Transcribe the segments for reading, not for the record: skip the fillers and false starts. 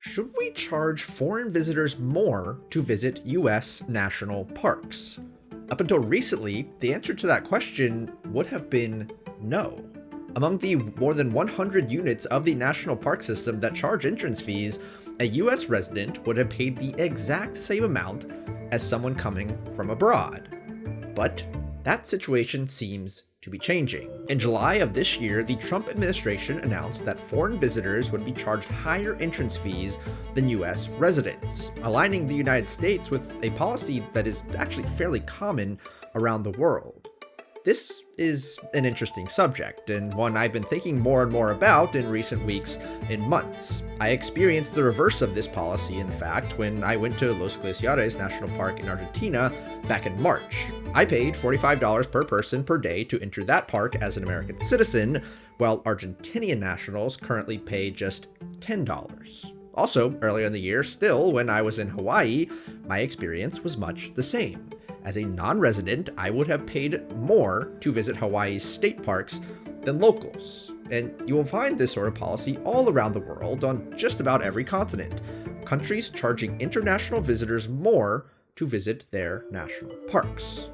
Should we charge foreign visitors more to visit US national parks? Up until recently, the answer to that question would have been no. Among the more than 100 units of the national park system that charge entrance fees, a US resident would have paid the exact same amount as someone coming from abroad. But that situation seems to be changing. In July of this year, the Trump administration announced that foreign visitors would be charged higher entrance fees than US residents, aligning the United States with a policy that is actually fairly common around the world. This is an interesting subject, and one I've been thinking more and more about in recent weeks and months. I experienced the reverse of this policy, in fact, when I went to Los Glaciares National Park in Argentina back in March. I paid $45 per person per day to enter that park as an American citizen, while Argentinian nationals currently pay just $10. Also, earlier in the year, still, when I was in Hawaii, my experience was much the same. As a non-resident, I would have paid more to visit Hawaii's state parks than locals. And you will find this sort of policy all around the world on just about every continent. Countries charging international visitors more to visit their national parks.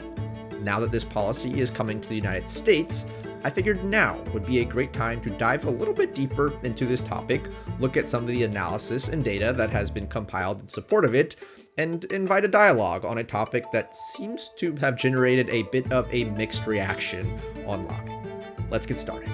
Now that this policy is coming to the United States, I figured now would be a great time to dive a little bit deeper into this topic, look at some of the analysis and data that has been compiled in support of it, and invite a dialogue on a topic that seems to have generated a bit of a mixed reaction online. Let's get started.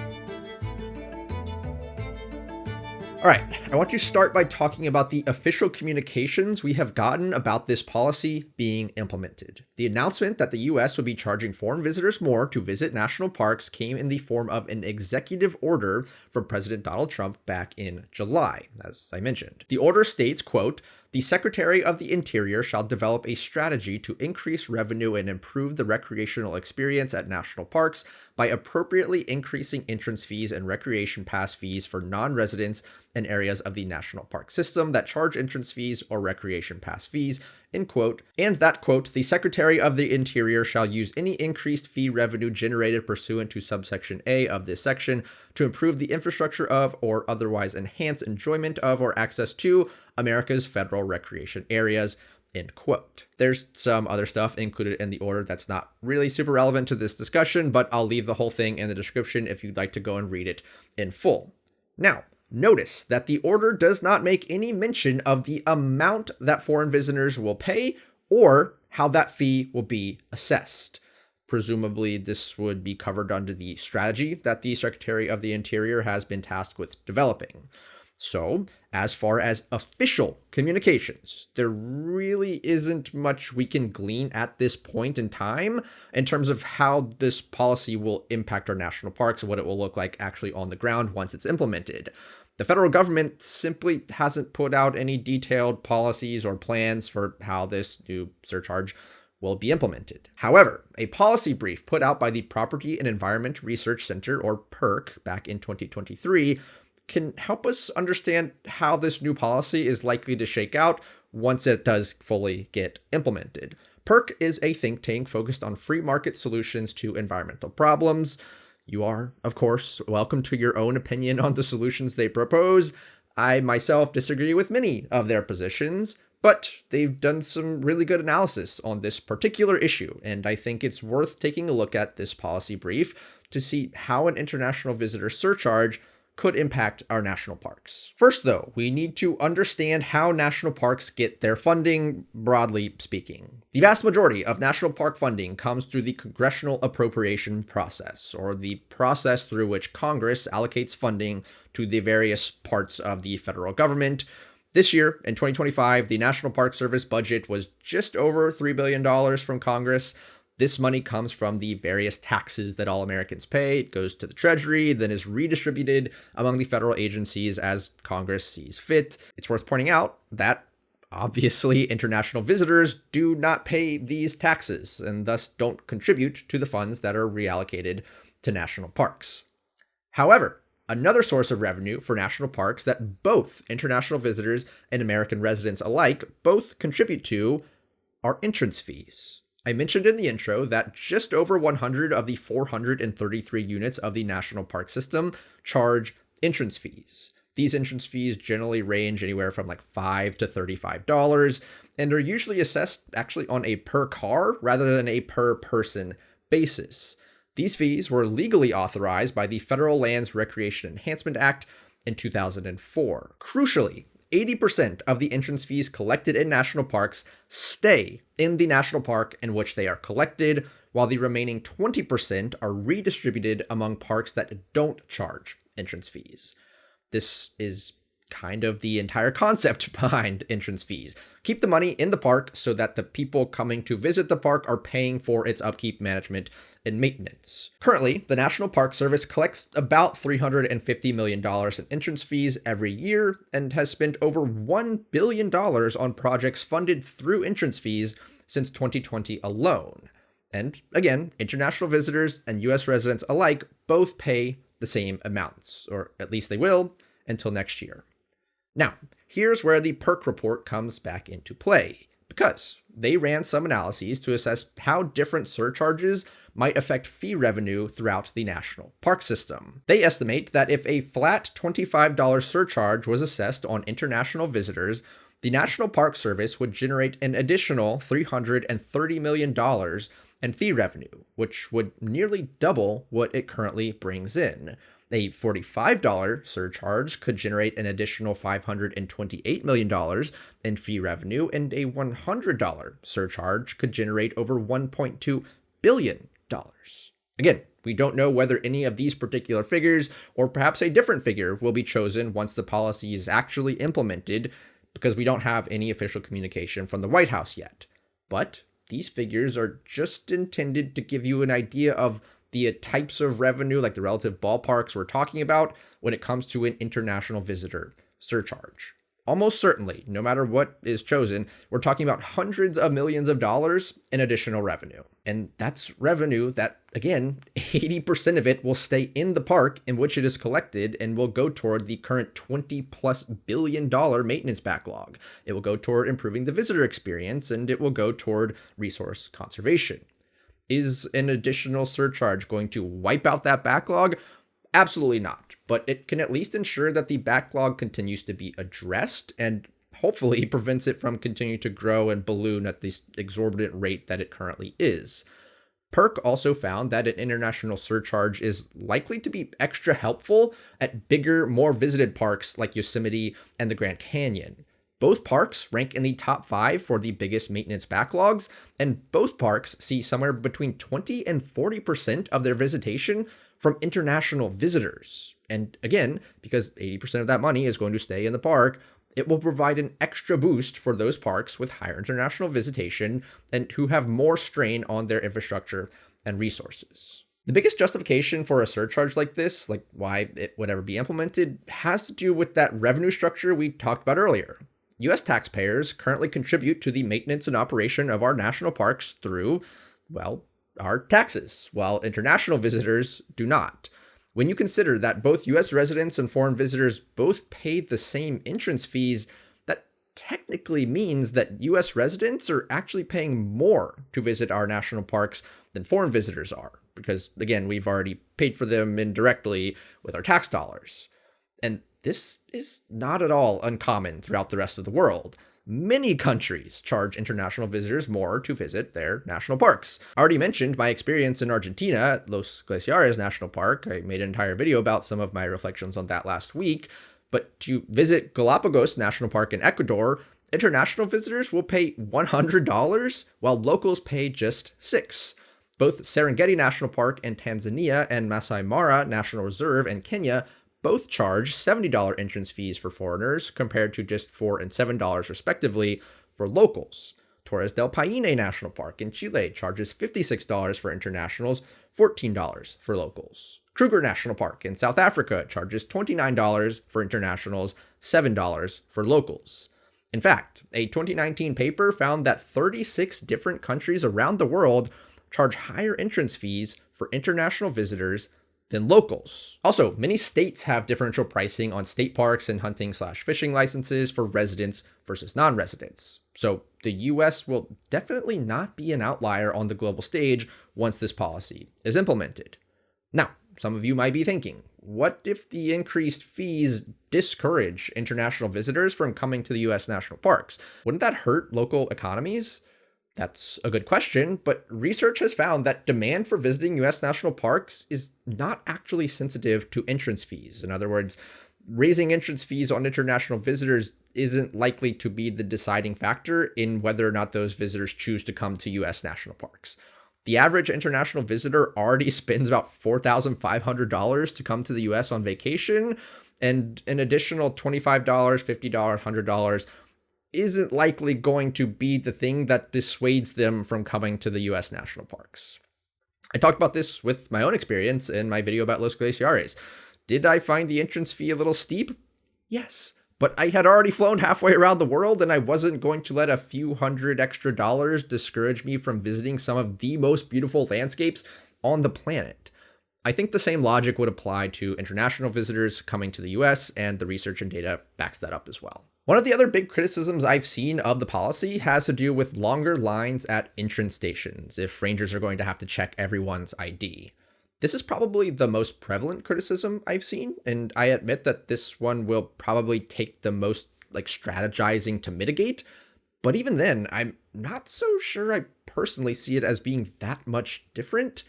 All right, I want to start by talking about the official communications we have gotten about this policy being implemented. The announcement that the US would be charging foreign visitors more to visit national parks came in the form of an executive order from President Donald Trump back in July, as I mentioned. The order states, quote, "The Secretary of the Interior shall develop a strategy to increase revenue and improve the recreational experience at national parks by appropriately increasing entrance fees and recreation pass fees for non-residents in areas of the national park system that charge entrance fees or recreation pass fees," end quote, and that, quote, "The Secretary of the Interior shall use any increased fee revenue generated pursuant to subsection A of this section to improve the infrastructure of or otherwise enhance enjoyment of or access to America's federal recreation areas," end quote. There's some other stuff included in the order that's not really super relevant to this discussion, but I'll leave the whole thing in the description if you'd like to go and read it in full. Now, notice that the order does not make any mention of the amount that foreign visitors will pay or how that fee will be assessed. Presumably, this would be covered under the strategy that the Secretary of the Interior has been tasked with developing. So, as far as official communications, there really isn't much we can glean at this point in time in terms of how this policy will impact our national parks and what it will look like actually on the ground once it's implemented. The federal government simply hasn't put out any detailed policies or plans for how this new surcharge will be implemented. However, a policy brief put out by the Property and Environment Research Center, or PERC, back in 2023, can help us understand how this new policy is likely to shake out once it does fully get implemented. PERC is a think tank focused on free market solutions to environmental problems. You are, of course, welcome to your own opinion on the solutions they propose. I myself disagree with many of their positions, but they've done some really good analysis on this particular issue, and I think it's worth taking a look at this policy brief to see how an international visitor surcharge could impact our national parks. First, though, we need to understand how national parks get their funding, broadly speaking. The vast majority of national park funding comes through the congressional appropriation process, or the process through which Congress allocates funding to the various parts of the federal government. This year, in 2025, the National Park Service budget was just over $3 billion from Congress. This money comes from the various taxes that all Americans pay. It goes to the Treasury, then is redistributed among the federal agencies as Congress sees fit. It's worth pointing out that obviously international visitors do not pay these taxes and thus don't contribute to the funds that are reallocated to national parks. However, another source of revenue for national parks that both international visitors and American residents alike both contribute to are entrance fees. I mentioned in the intro that just over 100 of the 433 units of the national park system charge entrance fees. These entrance fees generally range anywhere from like $5 to $35 and are usually assessed actually on a per car rather than a per person basis. These fees were legally authorized by the Federal Lands Recreation Enhancement Act in 2004. Crucially, 80% of the entrance fees collected in national parks stay in the national park in which they are collected, while the remaining 20% are redistributed among parks that don't charge entrance fees. This is kind of the entire concept behind entrance fees. Keep the money in the park so that the people coming to visit the park are paying for its upkeep, management, and maintenance. Currently, the National Park Service collects about $350 million in entrance fees every year and has spent over $1 billion on projects funded through entrance fees since 2020 alone. And again, international visitors and US residents alike both pay the same amounts, or at least they will until next year. Now, here's where the PERC report comes back into play, because they ran some analyses to assess how different surcharges might affect fee revenue throughout the national park system. They estimate that if a flat $25 surcharge was assessed on international visitors, the National Park Service would generate an additional $330 million in fee revenue, which would nearly double what it currently brings in. A $45 surcharge could generate an additional $528 million in fee revenue, and a $100 surcharge could generate over $1.2 billion. Again, we don't know whether any of these particular figures, or perhaps a different figure, will be chosen once the policy is actually implemented, because we don't have any official communication from the White House yet. But these figures are just intended to give you an idea of the types of revenue, like the relative ballparks we're talking about when it comes to an international visitor surcharge. Almost certainly, no matter what is chosen, we're talking about hundreds of millions of dollars in additional revenue. And that's revenue that, again, 80% of it will stay in the park in which it is collected and will go toward the current $20+ billion maintenance backlog. It will go toward improving the visitor experience, and it will go toward resource conservation. Is an additional surcharge going to wipe out that backlog? Absolutely not, but it can at least ensure that the backlog continues to be addressed and hopefully prevents it from continuing to grow and balloon at this exorbitant rate that it currently is. PERC also found that an international surcharge is likely to be extra helpful at bigger, more visited parks like Yosemite and the Grand Canyon. Both parks rank in the top 5 for the biggest maintenance backlogs, and both parks see somewhere between 20 and 40% of their visitation from international visitors. And again, because 80% of that money is going to stay in the park, it will provide an extra boost for those parks with higher international visitation and who have more strain on their infrastructure and resources. The biggest justification for a surcharge like this, like why it would ever be implemented, has to do with that revenue structure we talked about earlier. US taxpayers currently contribute to the maintenance and operation of our national parks through, well, our taxes, while international visitors do not. When you consider that both US residents and foreign visitors both pay the same entrance fees, that technically means that US residents are actually paying more to visit our national parks than foreign visitors are, because again, we've already paid for them indirectly with our tax dollars. And this is not at all uncommon throughout the rest of the world. Many countries charge international visitors more to visit their national parks. I already mentioned my experience in Argentina at Los Glaciares National Park. I made an entire video about some of my reflections on that last week. But to visit Galapagos National Park in Ecuador, international visitors will pay $100, while locals pay just $6. Both Serengeti National Park in Tanzania and Masai Mara National Reserve in Kenya both charge $70 entrance fees for foreigners compared to just $4 and $7 respectively for locals. Torres del Paine National Park in Chile charges $56 for internationals, $14 for locals. Kruger National Park in South Africa charges $29 for internationals, $7 for locals. In fact, a 2019 paper found that 36 different countries around the world charge higher entrance fees for international visitors than locals. Also, many states have differential pricing on state parks and hunting/fishing licenses for residents versus non-residents. So the US will definitely not be an outlier on the global stage once this policy is implemented. Now, some of you might be thinking, what if the increased fees discourage international visitors from coming to the US national parks? Wouldn't that hurt local economies? That's a good question, but research has found that demand for visiting US national parks is not actually sensitive to entrance fees. In other words, raising entrance fees on international visitors isn't likely to be the deciding factor in whether or not those visitors choose to come to US national parks. The average international visitor already spends about $4,500 to come to the US on vacation, and an additional $25, $50, $100 isn't likely going to be the thing that dissuades them from coming to the US national parks. I talked about this with my own experience in my video about Los Glaciares. Did I find the entrance fee a little steep? Yes, but I had already flown halfway around the world, and I wasn't going to let a few hundred extra dollars discourage me from visiting some of the most beautiful landscapes on the planet. I think the same logic would apply to international visitors coming to the US, and the research and data backs that up as well. One of the other big criticisms I've seen of the policy has to do with longer lines at entrance stations if rangers are going to have to check everyone's ID. This is probably the most prevalent criticism I've seen, and I admit that this one will probably take the most strategizing to mitigate, but even then, I'm not so sure I personally see it as being that much different.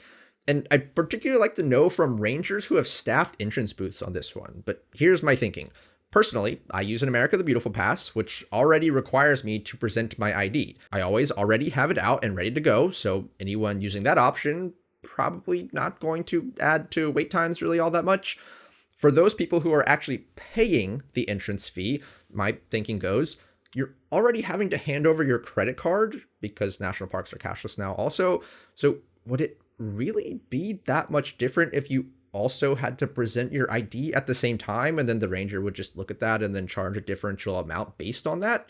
And I'd particularly like to know from rangers who have staffed entrance booths on this one, but here's my thinking. Personally, I use an America the Beautiful pass, which already requires me to present my ID. I always already have it out and ready to go, so anyone using that option probably not going to add to wait times really all that much. For those people who are actually paying the entrance fee, my thinking goes, you're already having to hand over your credit card because national parks are cashless now also. So would it really be that much different if you also had to present your ID at the same time, and then the ranger would just look at that and then charge a differential amount based on that?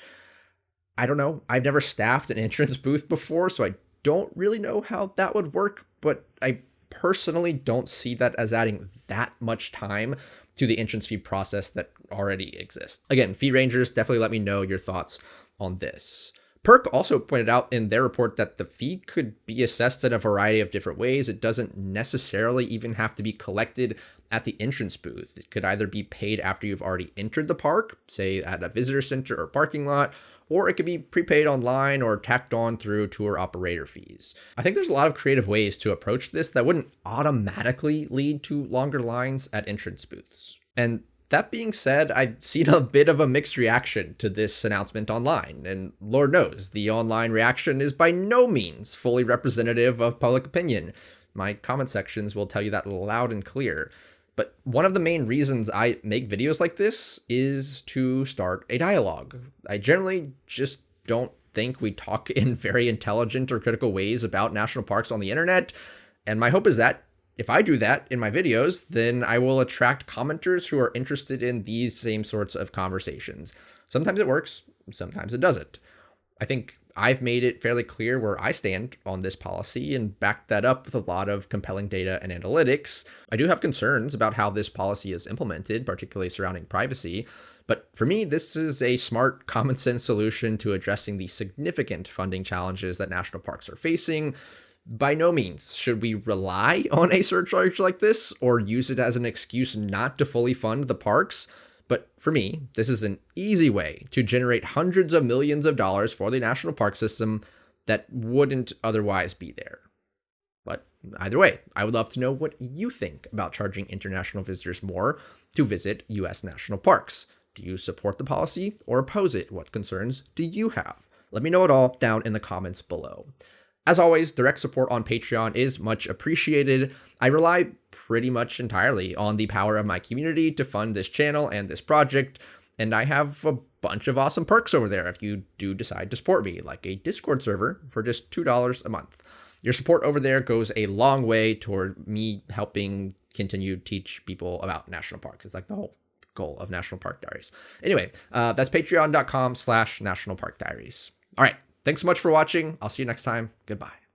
I don't know. I've never staffed an entrance booth before, so I don't really know how that would work, but I personally don't see that as adding that much time to the entrance fee process that already exists. Again, fee rangers, definitely let me know your thoughts on this. PERC also pointed out in their report that the fee could be assessed in a variety of different ways. It doesn't necessarily even have to be collected at the entrance booth. It could either be paid after you've already entered the park, say at a visitor center or parking lot, or it could be prepaid online or tacked on through tour operator fees. I think there's a lot of creative ways to approach this that wouldn't automatically lead to longer lines at entrance booths. And that being said, I've seen a bit of a mixed reaction to this announcement online, and Lord knows the online reaction is by no means fully representative of public opinion. My comment sections will tell you that loud and clear. But one of the main reasons I make videos like this is to start a dialogue. I generally just don't think we talk in very intelligent or critical ways about national parks on the internet, and my hope is that if I do that in my videos, then I will attract commenters who are interested in these same sorts of conversations. Sometimes it works, sometimes it doesn't. I think I've made it fairly clear where I stand on this policy and backed that up with a lot of compelling data and analytics. I do have concerns about how this policy is implemented, particularly surrounding privacy. But for me, this is a smart, common sense solution to addressing the significant funding challenges that national parks are facing. By no means should we rely on a surcharge like this or use it as an excuse not to fully fund the parks. But for me, this is an easy way to generate hundreds of millions of dollars for the national park system that wouldn't otherwise be there. But either way, I would love to know what you think about charging international visitors more to visit U.S. national parks. Do you support the policy or oppose it? What concerns do you have? Let me know it all down in the comments below. As always, direct support on Patreon is much appreciated. I rely pretty much entirely on the power of my community to fund this channel and this project, and I have a bunch of awesome perks over there if you do decide to support me, like a Discord server for just $2 a month. Your support over there goes a long way toward me helping continue to teach people about national parks. It's like the whole goal of National Park Diaries. Anyway, that's patreon.com/National Park Diaries. All right. Thanks so much for watching. I'll see you next time. Goodbye.